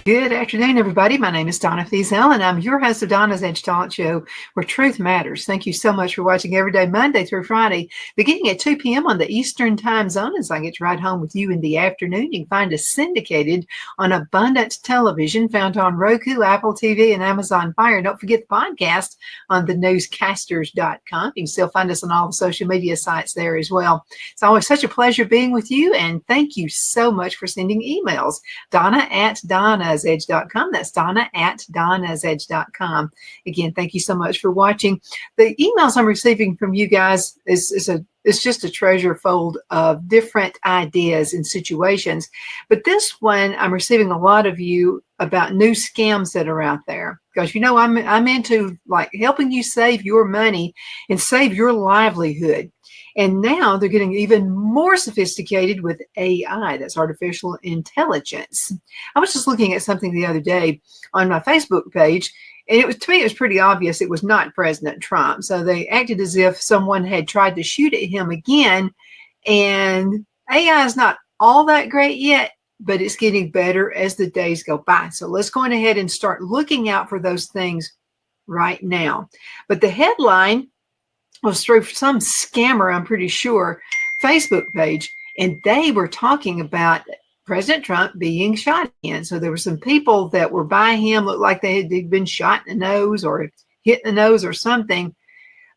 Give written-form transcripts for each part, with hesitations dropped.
Good afternoon, everybody. My name is Donna Fiesel, and I'm your host of Donna's Edge Talk Show, where truth matters. Thank you so much for watching every day, Monday through Friday, beginning at 2 p.m. on the Eastern Time Zone. As I get to ride home with you in the afternoon, you can find us syndicated on Abundant Television, found on Roku, Apple TV, and Amazon Fire. And don't forget the podcast on thenewscasters.com. You can still find us on all the social media sites there as well. It's always such a pleasure being with you, and thank you so much for sending emails. Donna@DonnasEdge.com. That's Donna@DonnasEdge.com. Again, thank you so much for watching. The emails I'm receiving from you guys it's just a treasure fold of different ideas and situations. But this one, I'm receiving a lot of you about new scams that are out there. Because, you know, I'm into like helping you save your money and save your livelihood. And now they're getting even more sophisticated with AI, that's artificial intelligence. I was just looking at something the other day on my Facebook page, and to me, it was pretty obvious it was not President Trump. So they acted as if someone had tried to shoot at him again. And AI is not all that great yet, but it's getting better as the days go by. So let's go on ahead and start looking out for those things right now. But the headline was through some scammer, I'm pretty sure, Facebook page, and they were talking about President Trump being shot again. So there were some people that were by him, looked like they'd been shot in the nose or hit in the nose or something,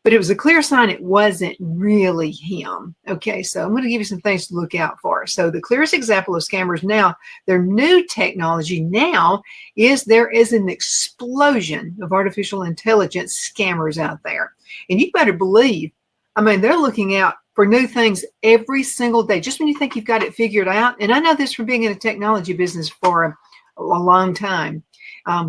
but it was a clear sign it wasn't really him. Okay, so I'm going to give you some things to look out for. So the clearest example of scammers now, their new technology now is there is an explosion of artificial intelligence scammers out there. And you better believe, I mean, they're looking out for new things every single day, just when you think you've got it figured out. And I know this from being in the technology business for a long time.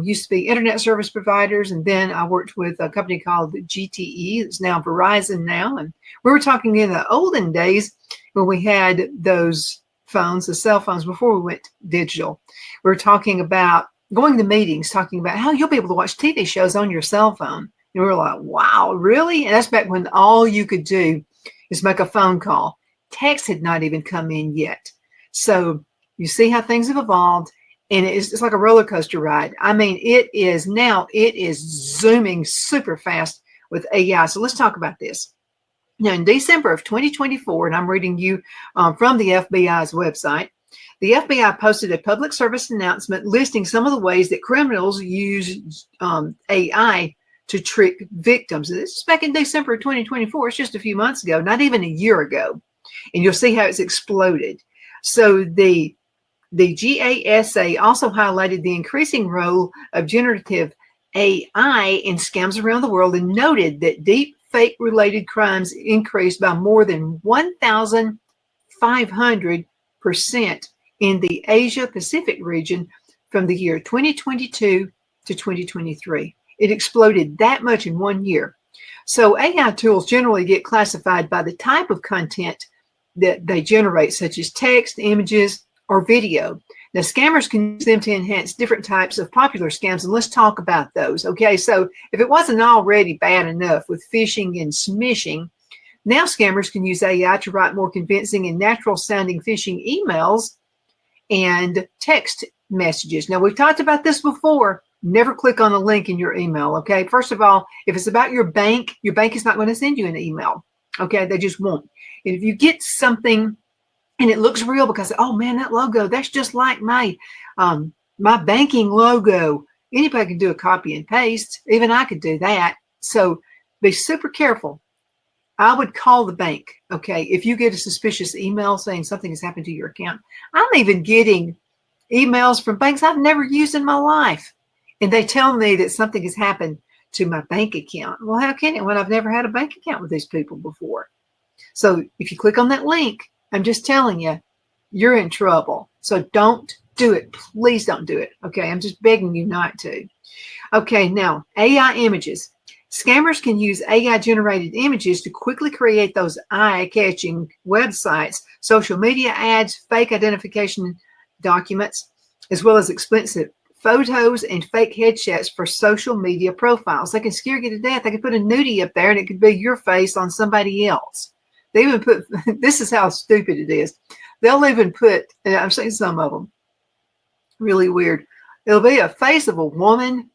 Used to be internet service providers, and then I worked with a company called GTE. It's now Verizon now. And we were talking in the olden days when we had those phones, the cell phones, before we went digital. We were talking about going to meetings, talking about how you'll be able to watch TV shows on your cell phone. And we were like, wow, really? And that's back when all you could do is make a phone call. Text had not even come in yet. So you see how things have evolved, and it's like a roller coaster ride. I mean, it is zooming super fast with AI. So let's talk about this. Now, in December of 2024, and I'm reading you from the FBI's website, the FBI posted a public service announcement listing some of the ways that criminals use AI to trick victims. This is back in December of 2024. It's just a few months ago, not even a year ago. And you'll see how it's exploded. So the GASA also highlighted the increasing role of generative AI in scams around the world and noted that deep fake related crimes increased by more than 1,500% in the Asia Pacific region from the year 2022 to 2023. It exploded that much in 1 year. So AI tools generally get classified by the type of content that they generate, such as text, images, or video. Now, scammers can use them to enhance different types of popular scams, and let's talk about those. Okay, so if it wasn't already bad enough with phishing and smishing, now scammers can use AI to write more convincing and natural-sounding phishing emails and text messages. Now, we've talked about this before. Never click on a link in your email, okay? First of all, if it's about your bank is not going to send you an email, okay? They just won't. And if you get something and it looks real because, oh man, that logo, that's just like my banking logo. Anybody can do a copy and paste. Even I could do that. So be super careful. I would call the bank, okay? If you get a suspicious email saying something has happened to your account. I'm even getting emails from banks I've never used in my life. And they tell me that something has happened to my bank account. Well, how can it when I've never had a bank account with these people before? So if you click on that link, I'm just telling you, you're in trouble. So don't do it. Please don't do it. Okay, I'm just begging you not to. Okay, now AI images. Scammers can use AI-generated images to quickly create those eye-catching websites, social media ads, fake identification documents, as well as expensive photos and fake headshots for social media profiles. They can scare you to death. They can put a nudie up there and it could be your face on somebody else. They even put, this is how stupid it is. They'll even put, and I've seen some of them, really weird. It'll be a face of a woman,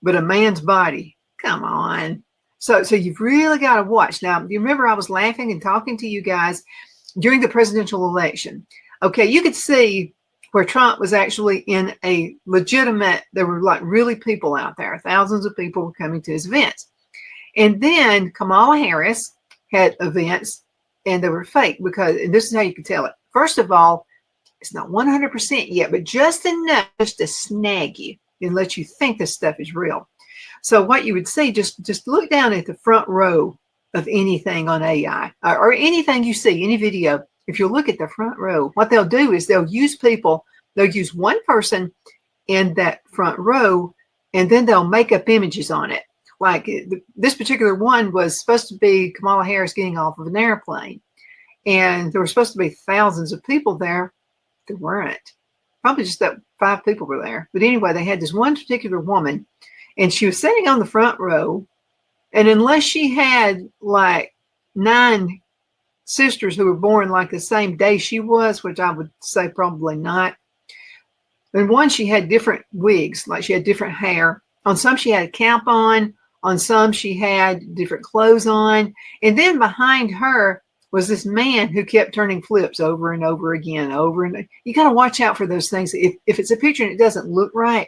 but a man's body. Come on. So you've really got to watch. Now, you remember I was laughing and talking to you guys during the presidential election. Okay, you could see where Trump was actually in a legitimate, there were like really people out there. Thousands of people were coming to his events. And then Kamala Harris had events and they were fake because, and this is how you can tell it. First of all, it's not 100% yet, but just enough just to snag you and let you think this stuff is real. So what you would see, just look down at the front row of anything on AI or anything you see, any video. If you look at the front row, what they'll do is they'll use one person in that front row, and then they'll make up images on it. Like this particular one was supposed to be Kamala Harris getting off of an airplane. And there were supposed to be thousands of people there. There weren't. Probably just that 5 people were there. But anyway, they had this one particular woman, and she was sitting on the front row. And unless she had like 9 sisters who were born like the same day she was, which I would say probably not. And one, she had different wigs, like she had different hair. On some, she had a cap on. On some, she had different clothes on. And then behind her was this man who kept turning flips over and over again, you got to watch out for those things. If it's a picture and it doesn't look right,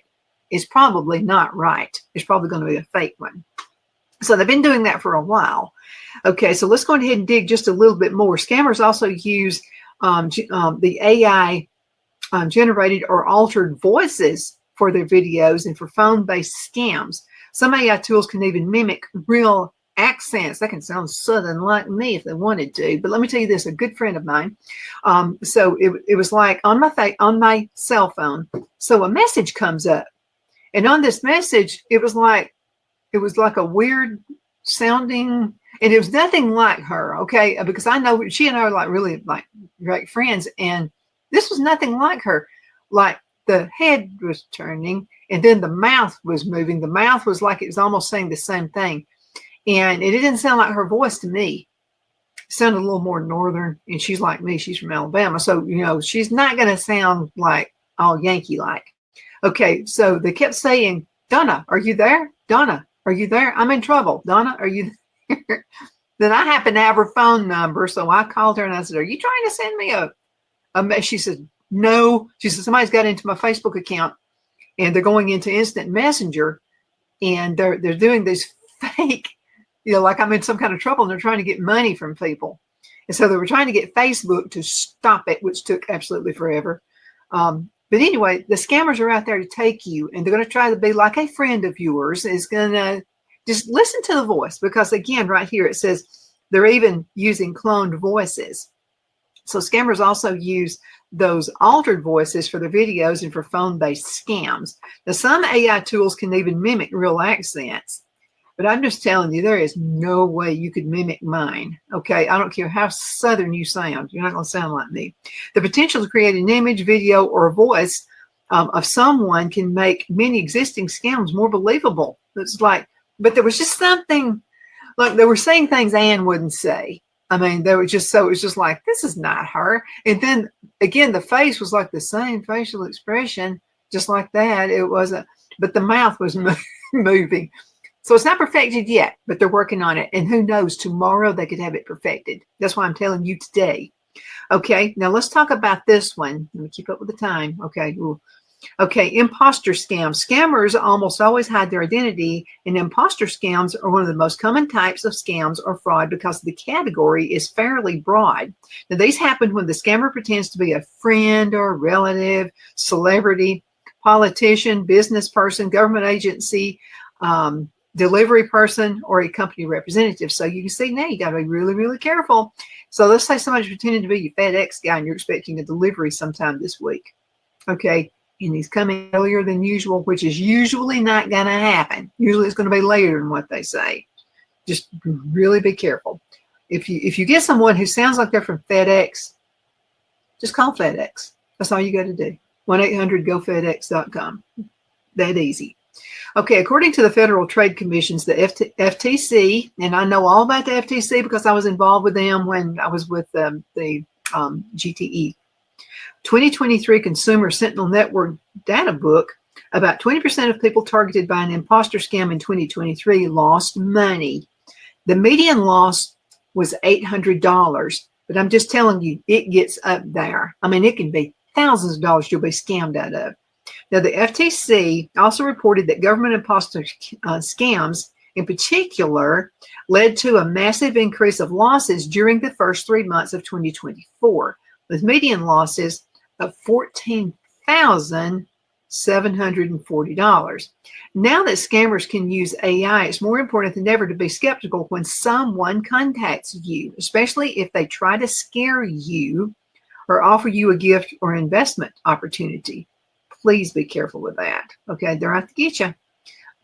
it's probably not right. It's probably going to be a fake one. So they've been doing that for a while. Okay, so let's go ahead and dig just a little bit more. Scammers also use the AI generated or altered voices for their videos and for phone-based scams. Some AI tools can even mimic real accents. That can sound Southern like me if they wanted to. But let me tell you this, a good friend of mine. So it was like on my cell phone. So a message comes up. And on this message, it was like a weird sounding, and it was nothing like her, okay? Because I know she and I are like really like great friends, and this was nothing like her. Like the head was turning, and then the mouth was moving. The mouth was like it was almost saying the same thing. And it didn't sound like her voice to me. It sounded a little more northern, and she's like me. She's from Alabama. So, she's not going to sound like all Yankee-like. Okay, so they kept saying, Donna, are you there? Donna, are you there? I'm in trouble. Donna, are you there? Then I happened to have her phone number, so I called her and I said, are you trying to send me a message? She said, no. She said, somebody's got into my Facebook account, and they're going into Instant Messenger, and they're doing these fake, like I'm in some kind of trouble, and they're trying to get money from people. And so they were trying to get Facebook to stop it, which took absolutely forever. But anyway, the scammers are out there to take you, and they're going to try to be like a friend of yours. Is going to just listen to the voice, because again, right here, it says they're even using cloned voices. So scammers also use those altered voices for their videos and for phone-based scams. Now, some AI tools can even mimic real accents, but I'm just telling you, there is no way you could mimic mine. Okay, I don't care how Southern you sound. You're not going to sound like me. The potential to create an image, video, or a voice of someone can make many existing scams more believable. It's like, but there was just something, like they were saying things Anne wouldn't say. I mean, they were just, so it was just like, this is not her. And then again, the face was like the same facial expression, just like that. It wasn't, but the mouth was moving. So it's not perfected yet, but they're working on it. And who knows, tomorrow they could have it perfected. That's why I'm telling you today. Okay, now let's talk about this one. Let me keep up with the time. Okay, ooh. Okay, imposter scams. Scammers almost always hide their identity, and imposter scams are one of the most common types of scams or fraud because the category is fairly broad. Now, these happen when the scammer pretends to be a friend or relative, celebrity, politician, business person, government agency, delivery person, or a company representative. So you can see now you got to be really, really careful. So let's say somebody's pretending to be your FedEx guy and you're expecting a delivery sometime this week. Okay. And he's coming earlier than usual, which is usually not going to happen. Usually it's going to be later than what they say. Just really be careful. If you get someone who sounds like they're from FedEx, just call FedEx. That's all you got to do. 1-800-GO-FedEx.com. That easy. Okay, according to the Federal Trade Commissions, the FTC, and I know all about the FTC because I was involved with them when I was with the GTE. 2023 Consumer Sentinel Network Data Book About 20% of people targeted by an imposter scam in 2023 lost money. The median loss was $800, but I'm just telling you, it gets up there. I mean, it can be thousands of dollars you'll be scammed out of. Now, the FTC also reported that government imposter scams in particular led to a massive increase of losses during the first 3 months of 2024, with median losses of $14,740. Now that scammers can use AI, it's more important than ever to be skeptical when someone contacts you, especially if they try to scare you or offer you a gift or investment opportunity. Please be careful with that. Okay, they're out to get you.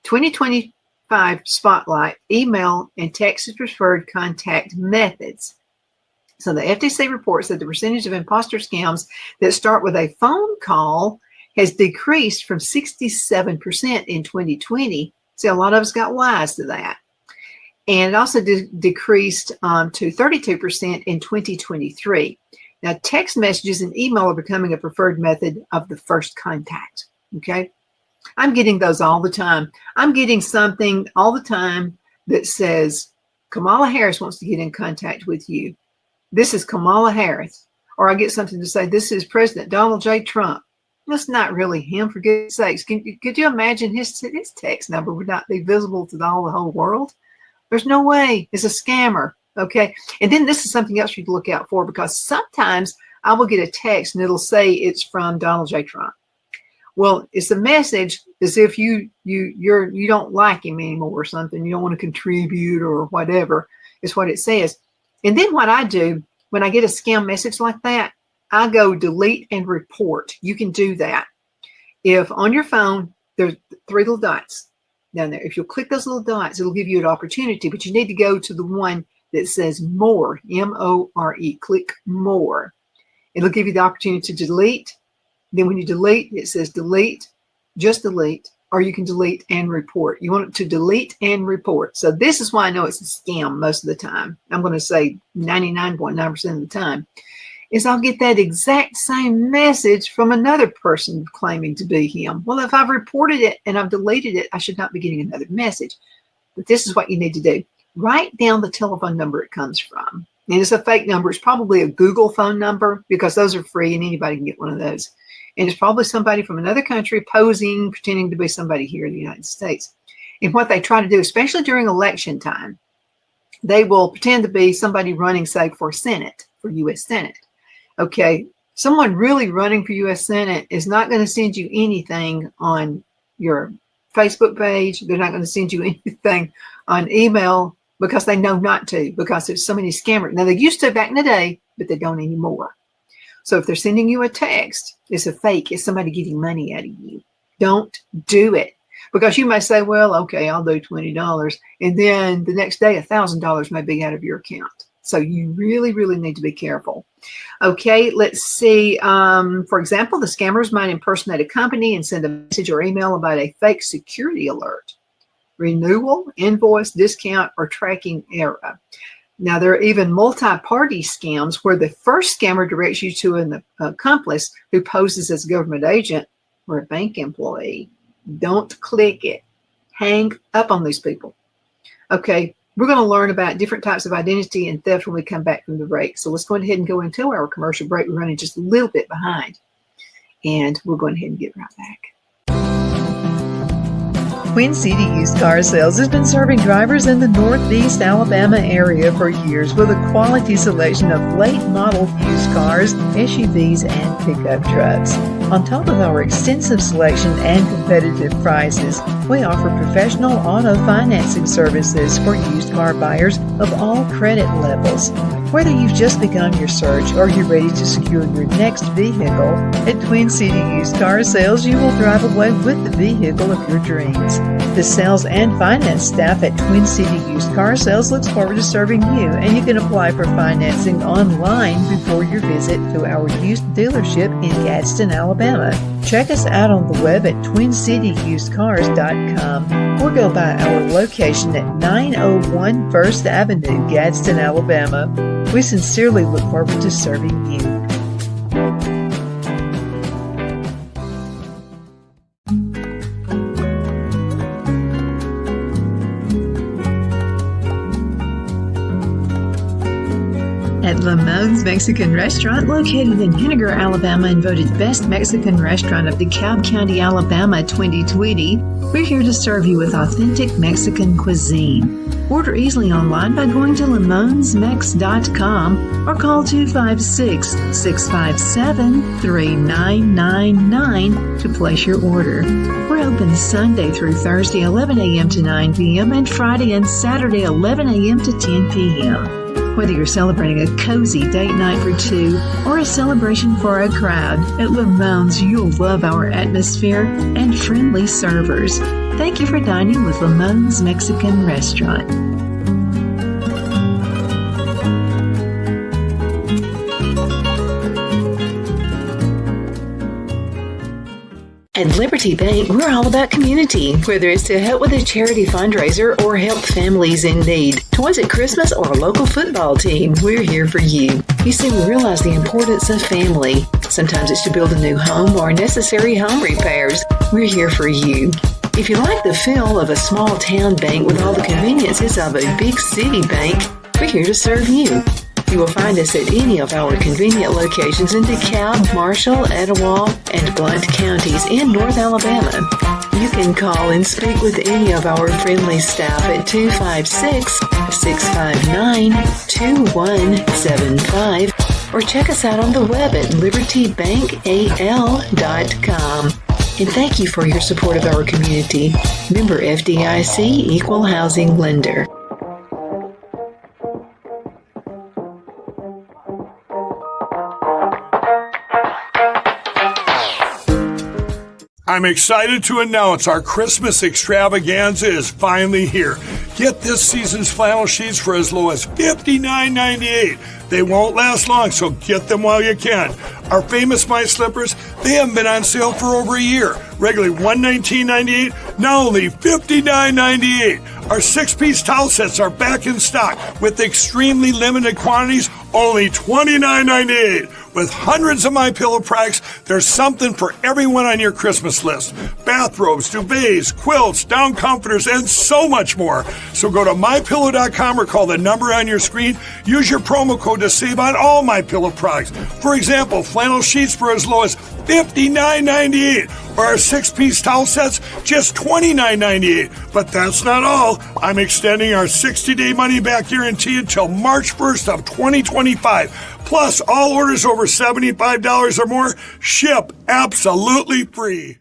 2025 Spotlight, email and text preferred contact methods. So the FTC reports that the percentage of imposter scams that start with a phone call has decreased from 67% in 2020. See, a lot of us got wise to that. And it also decreased to 32% in 2023. Now, text messages and email are becoming a preferred method of the first contact, okay? I'm getting those all the time. I'm getting something all the time that says, Kamala Harris wants to get in contact with you. This is Kamala Harris. Or I get something to say, this is President Donald J. Trump. That's not really him, for goodness sakes. Could you imagine his text number would not be visible to the whole world? There's no way. It's a scammer. Okay. And then this is something else you can look out for, because sometimes I will get a text and it'll say it's from Donald J. Trump. Well, it's a message as if you don't like him anymore or something. You don't want to contribute or whatever is what it says. And then what I do when I get a scam message like that, I go delete and report. You can do that. If on your phone, there's 3 little dots down there. If you'll click those little dots, it'll give you an opportunity, but you need to go to the one that says more, M-O-R-E, click more. It'll give you the opportunity to delete. Then when you delete, it says delete, just delete, or you can delete and report. You want it to delete and report. So this is why I know it's a scam most of the time. I'm going to say 99.9% of the time, is I'll get that exact same message from another person claiming to be him. Well, if I've reported it and I've deleted it, I should not be getting another message. But this is what you need to do. Write down the telephone number it comes from. And it's a fake number. It's probably a Google phone number, because those are free and anybody can get one of those. And it's probably somebody from another country posing, pretending to be somebody here in the United States. And what they try to do, especially during election time, they will pretend to be somebody running, say, for Senate, for U.S. Senate. Okay, someone really running for U.S. Senate is not going to send you anything on your Facebook page. They're not going to send you anything on email, because they know not to, because there's so many scammers. Now, they used to back in the day, but they don't anymore. So if they're sending you a text, it's a fake. It's somebody getting money out of you. Don't do it, because you may say, well, okay, I'll do $20. And then the next day, $1,000 may be out of your account. So you really, really need to be careful. Okay, let's see. For example, the scammers might impersonate a company and send a message or email about a fake security alert, renewal, invoice, discount, or tracking error. Now, there are even multi-party scams where the first scammer directs you to an accomplice who poses as a government agent or a bank employee. Don't click it. Hang up on these people. Okay, we're going to learn about different types of identity and theft when we come back from the break. So let's go ahead and go into our commercial break. We're running just a little bit behind, and we're going ahead and get right back. Twin City Used Car Sales has been serving drivers in the Northeast Alabama area for years with a quality selection of late model used cars, SUVs, and pickup trucks. On top of our extensive selection and competitive prices, we offer professional auto financing services for used car buyers of all credit levels. Whether you've just begun your search or you're ready to secure your next vehicle, at Twin City Used Car Sales, you will drive away with the vehicle of your dreams. The sales and finance staff at Twin City Used Car Sales looks forward to serving you, and you can apply for financing online before your visit to our used dealership in Gadsden, Alabama. Check us out on the web at twincityusedcars.com or go by our location at 901 First Avenue, Gadsden, Alabama. We sincerely look forward to serving you. At Lamone's Mexican Restaurant, located in Henniger, Alabama, and voted Best Mexican Restaurant of DeKalb County, Alabama 2020, we're here to serve you with authentic Mexican cuisine. Order easily online by going to lamonsmex.com or call 256-657-3999 to place your order. We're open Sunday through Thursday, 11 a.m. to 9 p.m. and Friday and Saturday, 11 a.m. to 10 p.m. Whether you're celebrating a cozy date night for two or a celebration for a crowd, at Lamone's you'll love our atmosphere and friendly servers. Thank you for dining with Lamone's Mexican Restaurant. At Liberty Bank, we're all about community. Whether it's to help with a charity fundraiser or help families in need, toys at Christmas, or a local football team, we're here for you. You see, we realize the importance of family. Sometimes it's to build a new home or necessary home repairs. We're here for you. If you like the feel of a small town bank with all the conveniences of a big city bank, we're here to serve you. You will find us at any of our convenient locations in DeKalb, Marshall, Etowah, and Blount counties in North Alabama. You can call and speak with any of our friendly staff at 256-659-2175 or check us out on the web at libertybankal.com. And thank you for your support of our community. Member FDIC Equal Housing Lender. I'm excited to announce our Christmas extravaganza is finally here. Get this season's flannel sheets for as low as $59.98. They won't last long, so get them while you can. Our famous My Slippers, they haven't been on sale for over a year. Regularly $119.98, now only $59.98. Our 6-piece towel sets are back in stock with extremely limited quantities, only $29.98. With hundreds of MyPillow products, there's something for everyone on your Christmas list. Bathrobes, duvets, quilts, down comforters, and so much more. So go to MyPillow.com or call the number on your screen. Use your promo code to save on all MyPillow products. For example, flannel sheets for as low as $59.98. Or our 6-piece towel sets, just $29.98. But that's not all. I'm extending our 60-day money-back guarantee until March 1st of 2025. Plus, all orders over $75 or more ship absolutely free.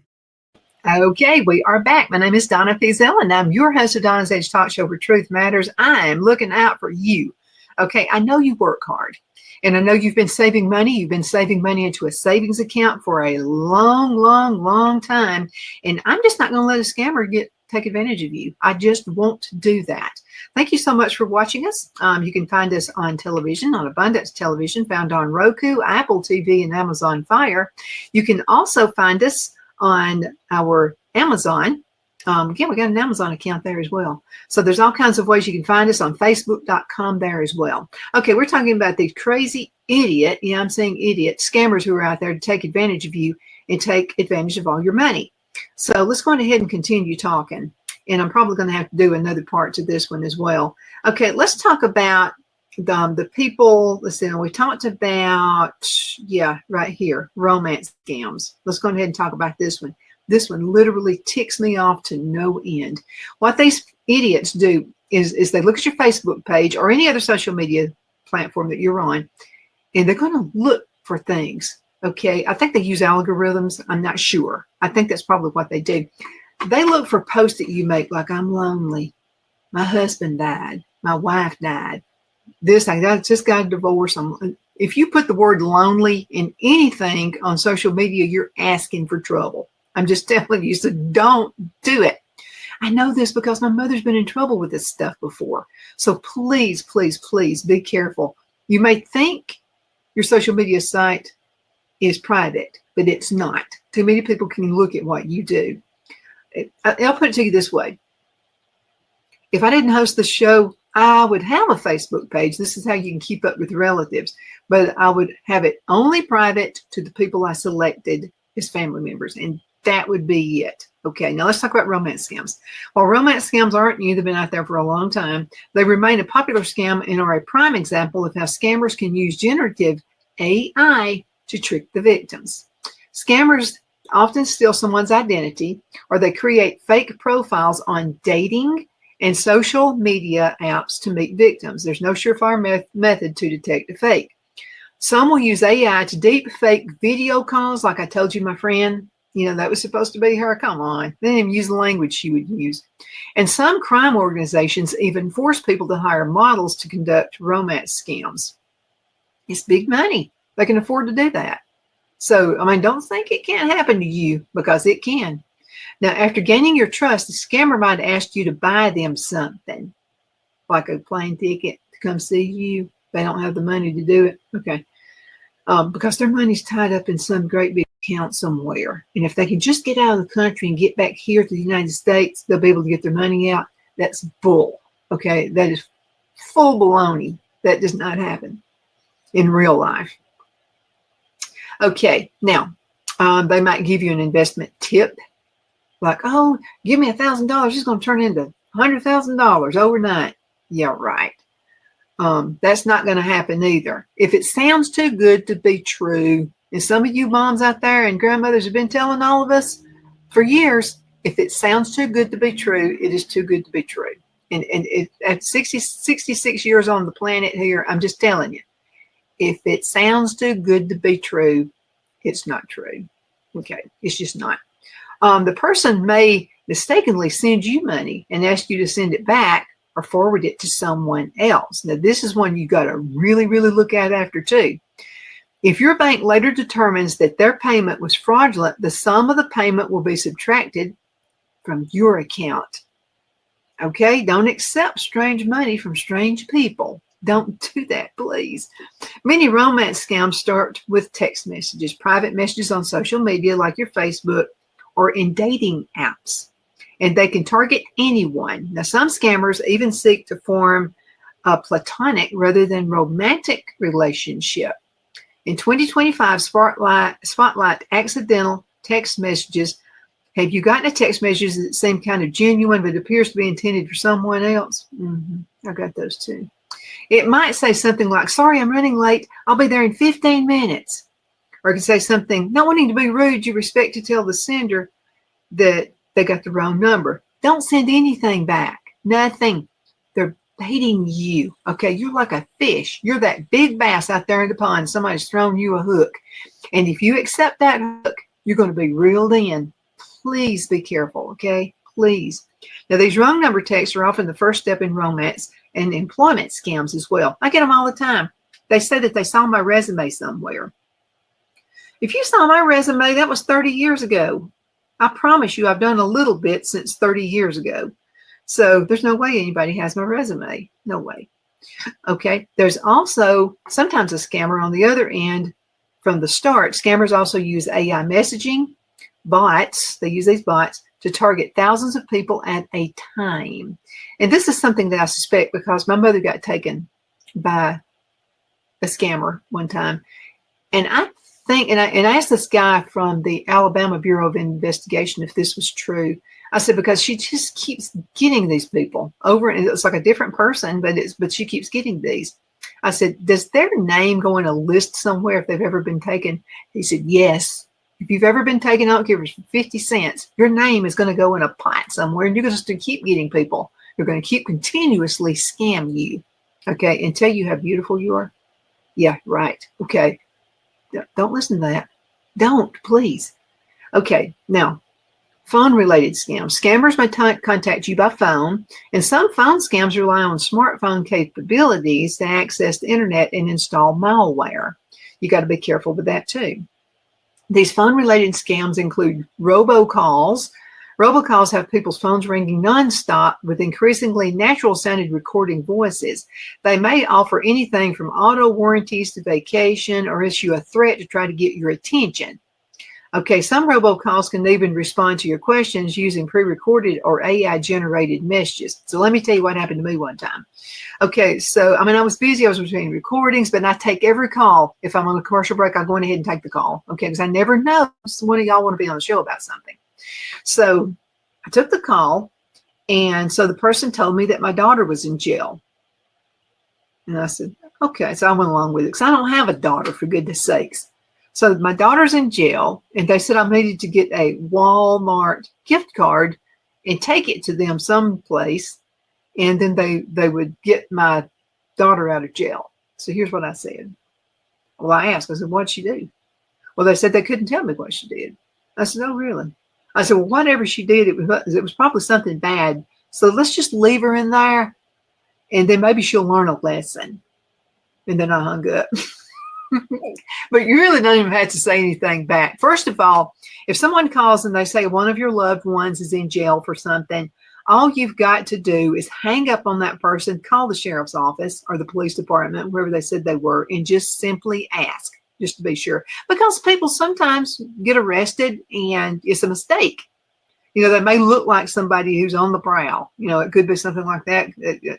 Okay, we are back. My name is Donna Fiesel, and I'm your host of Donna's Edge Talk Show, where truth matters. I am looking out for you. Okay, I know you work hard, and I know you've been saving money. You've been saving money into a savings account for a long time, and I'm just not going to let a scammer take advantage of you. I just won't do that. Thank you so much for watching us. You can find us on television, on Abundance Television, found on Roku, Apple TV, and Amazon Fire. You can also find us on our Amazon. Again, we got an Amazon account there as well. So there's all kinds of ways you can find us on Facebook.com there as well. Okay, we're talking about these crazy idiot, I'm saying idiot, scammers who are out there to take advantage of you and take advantage of all your money. So let's go ahead and continue talking. And I'm probably going to have to do another part to this one as well. Okay, let's talk about the people. Let's see, we talked about, right here, romance scams. Let's go ahead and talk about this one. This one literally ticks me off to no end. What these idiots do is they look at your Facebook page or any other social media platform that you're on, and they're going to look for things. Okay, I think they use algorithms. I'm not sure. I think that's probably what they do. They look for posts that you make like, I'm lonely. My husband died. My wife died. I just got a divorce. If you put the word lonely in anything on social media, you're asking for trouble. I'm just telling you, so don't do it. I know this because my mother's been in trouble with this stuff before. So please be careful. You may think your social media site is private, but it's not. Too many people can look at what you do. I'll put it to you this way. If I didn't host the show, I would have a Facebook page. This is how you can keep up with relatives. But I would have it only private to the people I selected as family members. And that would be it. Okay, now let's talk about romance scams. While romance scams aren't new, they've been out there for a long time. They remain a popular scam and are a prime example of how scammers can use generative AI to trick the victims. Scammers often steal someone's identity, or they create fake profiles on dating and social media apps to meet victims. There's no surefire method to detect a fake. Some will use AI to deep fake video calls, like I told you, my friend. That was supposed to be her. Come on. They didn't even use the language she would use. And some crime organizations even force people to hire models to conduct romance scams. It's big money. They can afford to do that. So, don't think it can't happen to you, because it can. Now, after gaining your trust, the scammer might ask you to buy them something, like a plane ticket to come see you. They don't have the money to do it. Okay. Because their money's tied up in some great big account somewhere. And if they can just get out of the country and get back here to the United States, they'll be able to get their money out. That's bull. Okay. That is full baloney. That does not happen in real life. Okay. Now, they might give you an investment tip. Like, oh, give me $1,000. It's going to turn into $100,000 overnight. Yeah, right. That's not going to happen either. If it sounds too good to be true, and some of you moms out there and grandmothers have been telling all of us for years, if it sounds too good to be true, it is too good to be true. And at 66 years on the planet here, I'm just telling you, if it sounds too good to be true, it's not true. Okay, it's just not. The person may mistakenly send you money and ask you to send it back or forward it to someone else. Now, this is one you got to really, really look at after too. If your bank later determines that their payment was fraudulent, the sum of the payment will be subtracted from your account. Okay, don't accept strange money from strange people. Don't do that, please. Many romance scams start with text messages, private messages on social media like your Facebook, or in dating apps. And they can target anyone. Now, some scammers even seek to form a platonic rather than romantic relationship. In 2025, Spotlight accidental text messages. Have you gotten a text message that seemed kind of genuine but appears to be intended for someone else? I got those too. It might say something like, sorry, I'm running late. I'll be there in 15 minutes. Or it can say something, not wanting to be rude, you respect to tell the sender that they got the wrong number. Don't send anything back. Nothing. They're baiting you. Okay, you're like a fish. You're that big bass out there in the pond. Somebody's thrown you a hook. And if you accept that hook, you're going to be reeled in. Please be careful, okay? Please. Now, these wrong number texts are often the first step in romance and employment scams as well. I get them all the time. They say that they saw my resume somewhere. If you saw my resume, that was 30 years ago. I promise you, I've done a little bit since 30 years ago. So there's no way anybody has my resume. No way. Okay. There's also sometimes a scammer on the other end from the start. Scammers also use AI messaging, bots. They use these bots to target thousands of people at a time. And this is something that I suspect because my mother got taken by a scammer one time. And I think, and I asked this guy from the Alabama Bureau of Investigation if this was true. I said, because she just keeps getting these people over, and it's like a different person, but she keeps getting these. I said, does their name go in a list somewhere if they've ever been taken? He said, yes. If you've ever been taken, I don't care if it's 50 cents, your name is going to go in a pot somewhere, and you're going to keep getting people. You're going to keep continuously scam you, okay, and tell you how beautiful you are. Yeah, right. Okay. Don't listen to that. Don't, please. Okay, now, phone-related scams. Scammers may contact you by phone, and some phone scams rely on smartphone capabilities to access the internet and install malware. You got to be careful with that too. These phone-related scams include robocalls. Robocalls have people's phones ringing nonstop with increasingly natural-sounding recording voices. They may offer anything from auto warranties to vacation or issue a threat to try to get your attention. Okay, some robocalls can even respond to your questions using pre-recorded or AI-generated messages. So let me tell you what happened to me one time. Okay, so, I was busy. I was between recordings, but I take every call. If I'm on a commercial break, I'll go ahead and take the call. Okay, because I never know if one of y'all want to be on the show about something. So I took the call, and so the person told me that my daughter was in jail. And I said, okay. So I went along with it because I don't have a daughter, for goodness sakes. So my daughter's in jail, and they said I needed to get a Walmart gift card and take it to them someplace, and then they would get my daughter out of jail. So here's what I said. Well, I asked, I said, what'd she do? Well, they said they couldn't tell me what she did. I said, oh, really? I said, well, whatever she did, it was probably something bad. So let's just leave her in there, and then maybe she'll learn a lesson. And then I hung up. But you really don't even have to say anything back. First of all, if someone calls and they say one of your loved ones is in jail for something, all you've got to do is hang up on that person, call the sheriff's office or the police department, wherever they said they were, and just simply ask, just to be sure. Because people sometimes get arrested and it's a mistake. You know, they may look like somebody who's on the prowl. You know, it could be something like that.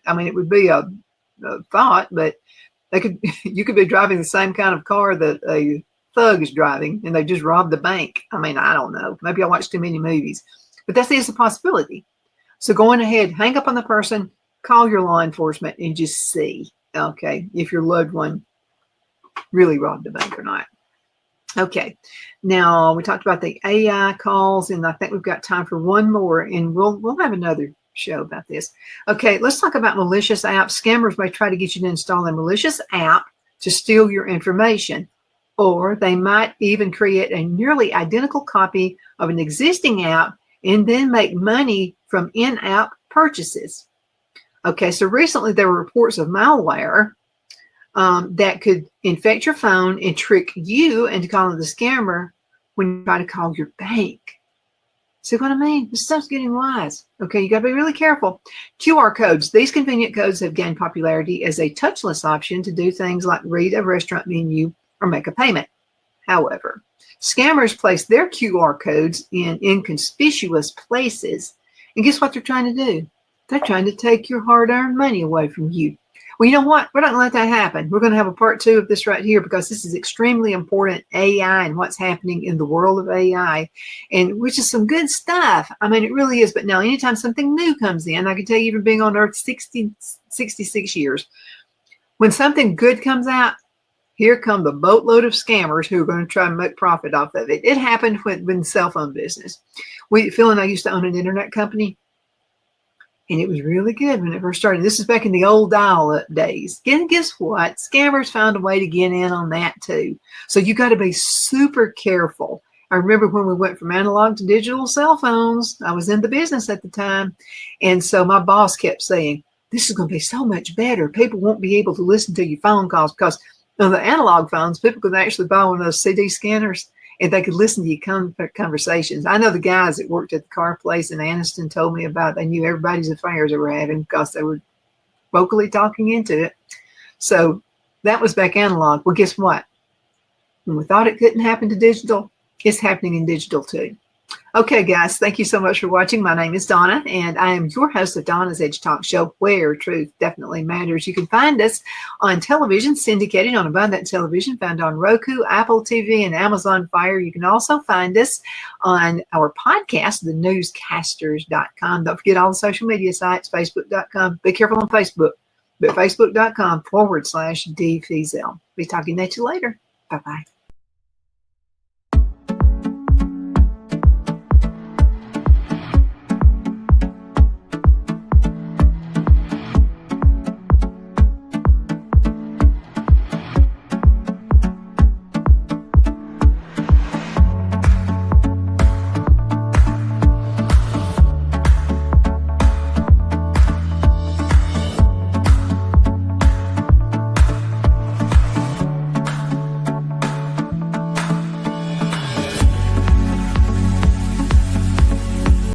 I mean, it would be a thought, but you could be driving the same kind of car that a thug is driving, and they just robbed the bank. I mean, I don't know. Maybe I watched too many movies, but that is a possibility. So going ahead, hang up on the person, call your law enforcement, and just see, okay, if your loved one really robbed the bank or not. Okay, now we talked about the AI calls, and I think we've got time for one more, and we'll have another show about this. Okay, let's talk about malicious apps. Scammers may try to get you to install a malicious app to steal your information, or they might even create a nearly identical copy of an existing app and then make money from in-app purchases. Okay, so recently there were reports of malware that could infect your phone and trick you into calling the scammer when you try to call your bank. See what I mean? This stuff's getting wise. Okay, you got to be really careful. QR codes. These convenient codes have gained popularity as a touchless option to do things like read a restaurant menu or make a payment. However, scammers place their QR codes in inconspicuous places. And guess what they're trying to do? They're trying to take your hard-earned money away from you. Well, you know what? We're not going to let that happen. We're going to have a part 2 of this right here because this is extremely important, AI and what's happening in the world of AI, and which is some good stuff. I mean, it really is. But now anytime something new comes in, I can tell you, even being on Earth 66 years, when something good comes out, here come the boatload of scammers who are going to try and make profit off of it. It happened when cell phone business. Phil and I used to own an internet company, and it was really good when it first started. This is back in the old dial-up days. And guess what? Scammers found a way to get in on that too. So you got to be super careful. I remember when we went from analog to digital cell phones, I was in the business at the time. And so my boss kept saying, this is going to be so much better. People won't be able to listen to your phone calls because on the analog phones, people could actually buy one of those CD scanners and they could listen to your conversations. I know the guys that worked at the car place in Anniston told me about, they knew everybody's affairs they were having because they were vocally talking into it. So that was back analog. Well, guess what? When we thought it couldn't happen to digital, it's happening in digital too. Okay, guys, thank you so much for watching. My name is Donna, and I am your host of Donna's Edge Talk Show, where truth definitely matters. You can find us on television, syndicated on Abundant Television, found on Roku, Apple TV, and Amazon Fire. You can also find us on our podcast, thenewscasters.com. Don't forget all the social media sites, facebook.com. Be careful on Facebook, but facebook.com/DFeasel. Be talking at you later. Bye-bye.